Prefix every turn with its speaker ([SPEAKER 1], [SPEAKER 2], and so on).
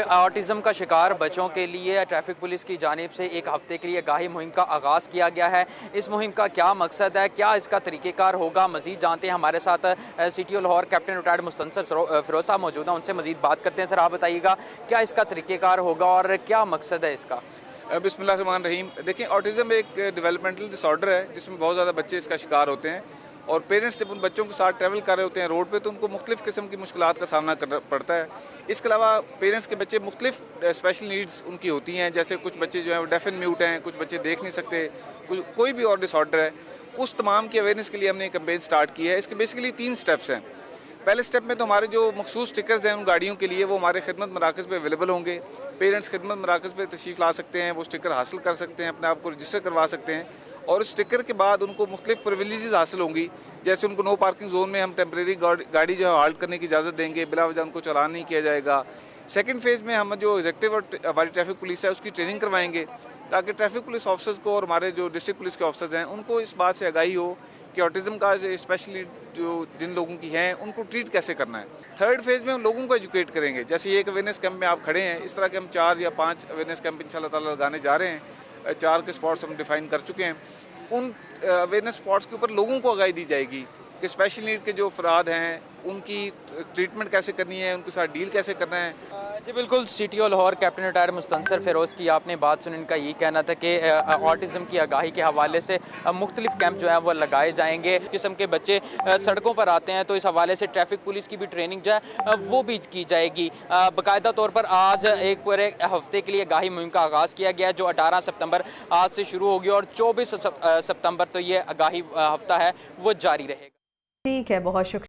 [SPEAKER 1] Autism का शिकार बच्चों के लिए ट्रैफिक पुलिस की जानिब से एक हफ्ते के लिए आगाही मुहिम का आगाज़ किया गया है। इस मुहिम का क्या मकसद है, क्या इसका तरीक़ेकार होगा, मज़ीद जानते हैं। हमारे साथ CTO Lahore captain retired Mustansar Feroz साहब मौजूद हैं, उनसे मज़ीद बात करते हैं। सर, आप बताइएगा क्या इसका तरीक़ेकार होगा और क्या मकसद है इसका?
[SPEAKER 2] बिस्मिल्लाहिर्रहमानिर्रहीम। देखिए, ऑटिज़म एक डेवलपमेंटल डिसऑर्डर है जिसमें बहुत ज़्यादा बच्चे इसका शिकार होते हैं और पेरेंट्स जब उन बच्चों के साथ ट्रैवल कर रहे होते हैं रोड पे तो उनको मुख्तलिफ़ किस्म की मुश्किलात का सामना करना पड़ता है। इसके अलावा पेरेंट्स के बच्चे मुख्तलिफ़ स्पेशल नीड्स उनकी होती हैं, जैसे कुछ बच्चे जो हैं वो डेफ एंड म्यूट हैं, कुछ बच्चे देख नहीं सकते, कोई भी और डिसऑर्डर है। उस तमाम की अवेयरनेस के लिए हमने कैंपेन स्टार्ट की है। इसके बेसिकली 3 स्टेप्स हैं। पहले स्टेप में तो हमारे जो मखसूस स्टिकर्स हैं उन गाड़ियों के लिए वो हमारे खिदमत मराकज़ पे अवेलेबल होंगे। पेरेंट्स खिदमत मराकज़ पे तशरीफ़ ला सकते हैं, वो स्टिकर हासिल कर सकते हैं, अपने आप को रजिस्टर करवा सकते हैं और उस स्टिकर के बाद उनको मुख्तलिफ़ प्रिविलेजेस हासिल होंगी। जैसे उनको नो पार्किंग जोन में हम टेम्परेरी गाड़ी जो है हाल्ट करने की इजाज़त देंगे, बिला वजह उनको चालान नहीं किया जाएगा। सेकंड फेज़ में हम जो एग्जेक्टिव और हमारी ट्रैफिक पुलिस है उसकी ट्रेनिंग करवाएंगे ताकि ट्रैफिक पुलिस ऑफिसर्स को और हमारे जो डिस्ट्रिक्ट पुलिस के ऑफिसर्स हैं उनको इस बात से आगाही हो कि ऑटिज़म का स्पेशली जो जिन लोगों की हैं उनको ट्रीट कैसे करना है। थर्ड फेज़ में हम लोगों को एजुकेट करेंगे। जैसे ये एक अवेयरनेस कैंप में आप खड़े हैं, इस तरह के हम 4 या 5 अवेयरनेस कैंप इंशाल्लाह ताला लगाने जा रहे हैं। 4 के स्पॉट्स हम डिफ़ाइन कर चुके हैं। उन अवेयरनेस स्पॉट्स के ऊपर लोगों को आगाही दी जाएगी कि स्पेशल नीड के जो अफराद हैं उनकी ट्रीटमेंट कैसे करनी है, उनके साथ डील कैसे करना है।
[SPEAKER 1] जी बिल्कुल, CTO Lahore captain retired Mustansar Feroz की आपने बात सुनी। इनका यही कहना था कि ऑटिज़म की आगाही के हवाले से मुख्तलिफ़ कैंप जो है वो लगाए जाएंगे। किस्म के बच्चे सड़कों पर आते हैं तो इस हवाले से ट्रैफिक पुलिस की भी ट्रेनिंग जो है वो भी की जाएगी। बाकायदा तौर पर आज एक पूरे हफ्ते के लिए आगाही मुहिम का आगाज़ किया गया है जो 18 सितंबर आज से शुरू होगी और 24 सितंबर तो ये आगाही हफ्ता है वो जारी रहेगा।
[SPEAKER 3] ठीक है, बहुत शुक्रिया।